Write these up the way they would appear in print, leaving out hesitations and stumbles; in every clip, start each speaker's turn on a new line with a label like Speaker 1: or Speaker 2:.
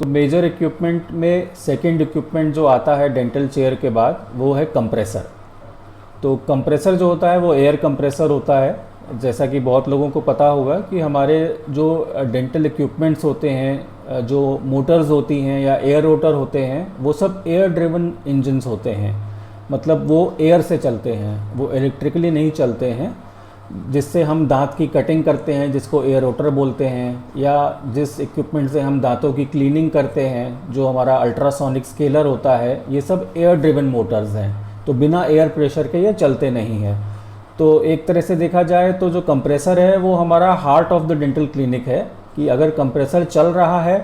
Speaker 1: तो major equipment में second equipment जो आता है डेंटल चेयर के बाद वो है कंप्रेसर। तो कंप्रेसर जो होता है वो एयर कंप्रेसर होता है। जैसा कि बहुत लोगों को पता होगा कि हमारे जो डेंटल इक्विपमेंट्स होते हैं, जो मोटर्स होती हैं या एयर रोटर होते हैं, वो सब एयर ड्रिवन इंजन्स होते हैं। मतलब वो एयर से चलते हैं, वो इलेक्ट्रिकली नहीं चलते हैं। जिससे हम दांत की कटिंग करते हैं जिसको एयर रोटर बोलते हैं, या जिस इक्विपमेंट से हम दांतों की क्लीनिंग करते हैं जो हमारा अल्ट्रासोनिक स्केलर होता है, ये सब एयर ड्रिवन मोटर्स हैं। तो बिना एयर प्रेशर के ये चलते नहीं हैं। तो एक तरह से देखा जाए तो जो कंप्रेसर है वो हमारा heart of the dental clinic है, कि अगर कंप्रेसर चल रहा है,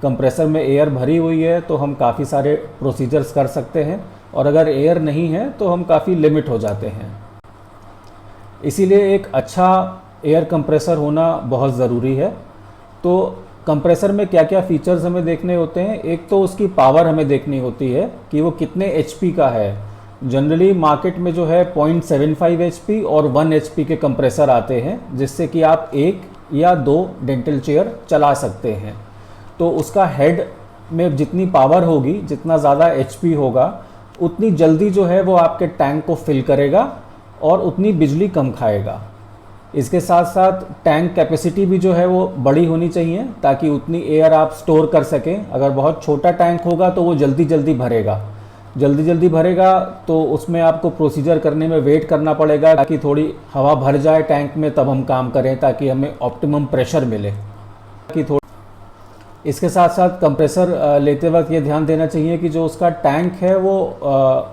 Speaker 1: कंप्रेसर में एयर भरी हुई है, तो हम काफ़ी सारे प्रोसीजर्स कर सकते हैं, और अगर एयर नहीं है तो हम काफ़ी लिमिट हो जाते हैं। इसीलिए एक अच्छा एयर कंप्रेसर होना बहुत ज़रूरी है। तो कंप्रेसर में क्या क्या फीचर्स हमें देखने होते हैं, एक तो उसकी पावर हमें देखनी होती है कि वो कितने एचपी का है। जनरली मार्केट में जो है 0.75 एचपी और 1 एचपी के कंप्रेसर आते हैं, जिससे कि आप 1 या 2 डेंटल चेयर चला सकते हैं। तो उसका हेड में जितनी पावर होगी, जितना ज़्यादा एचपी होगा, उतनी जल्दी जो है वो आपके टैंक को फिल करेगा और उतनी बिजली कम खाएगा। इसके साथ साथ टैंक कैपेसिटी भी जो है वो बड़ी होनी चाहिए, ताकि उतनी एयर आप स्टोर कर सकें। अगर बहुत छोटा टैंक होगा तो वो जल्दी जल्दी भरेगा, तो उसमें आपको प्रोसीजर करने में वेट करना पड़ेगा ताकि थोड़ी हवा भर जाए टैंक में, तब हम काम करें, ताकि हमें ऑप्टिमम प्रेशर मिले। इसके साथ साथ कंप्रेसर लेते वक्त ये ध्यान देना चाहिए कि जो उसका टैंक है वो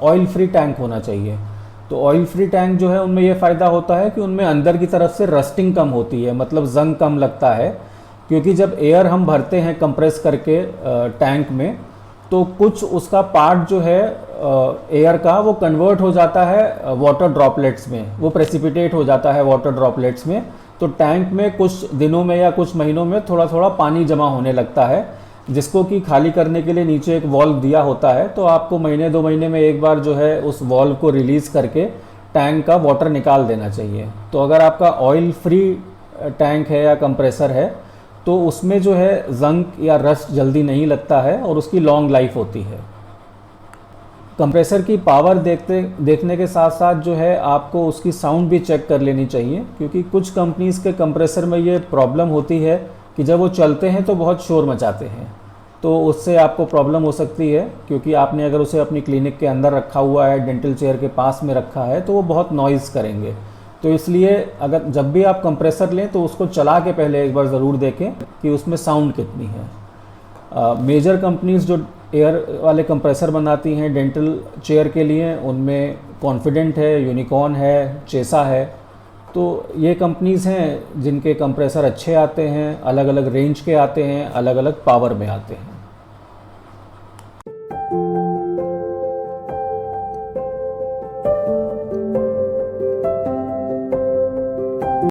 Speaker 1: ऑयल फ्री टैंक होना चाहिए। तो ऑयल फ्री टैंक जो है उनमें ये फ़ायदा होता है कि उनमें अंदर की तरफ से रस्टिंग कम होती है, मतलब जंग कम लगता है। क्योंकि जब एयर हम भरते हैं कंप्रेस करके टैंक में, तो कुछ उसका पार्ट जो है एयर का वो कन्वर्ट हो जाता है वाटर ड्रॉपलेट्स में, वो प्रेसिपिटेट हो जाता है वाटर ड्रॉपलेट्स में। तो टैंक में कुछ दिनों में या कुछ महीनों में थोड़ा थोड़ा पानी जमा होने लगता है, जिसको कि खाली करने के लिए नीचे एक वॉल्व दिया होता है। तो आपको महीने 2 महीने में एक बार जो है उस वॉल्व को रिलीज़ करके टैंक का वाटर निकाल देना चाहिए। तो अगर आपका ऑयल फ्री टैंक है या कंप्रेसर है, तो उसमें जो है जंग या रस्ट जल्दी नहीं लगता है और उसकी लॉन्ग लाइफ होती है। कंप्रेसर की पावर देखने के साथ साथ जो है आपको उसकी साउंड भी चेक कर लेनी चाहिए, क्योंकि कुछ कंपनीज़ के कंप्रेसर में ये प्रॉब्लम होती है कि जब वो चलते हैं तो बहुत शोर मचाते हैं। तो उससे आपको प्रॉब्लम हो सकती है, क्योंकि आपने अगर उसे अपनी क्लिनिक के अंदर रखा हुआ है, डेंटल चेयर के पास में रखा है, तो वो बहुत नॉइज़ करेंगे। तो इसलिए अगर जब भी आप कंप्रेसर लें तो उसको चला के पहले एक बार ज़रूर देखें कि उसमें साउंड कितनी है। मेजर कंपनीज़ जो एयर वाले कंप्रेसर बनाती हैं डेंटल चेयर के लिए, उनमें कॉन्फिडेंट है, यूनिकॉर्न है, चेसा है। तो ये कंपनीज़ हैं जिनके कंप्रेसर अच्छे आते हैं, अलग अलग रेंज के आते हैं, अलग अलग पावर में आते हैं।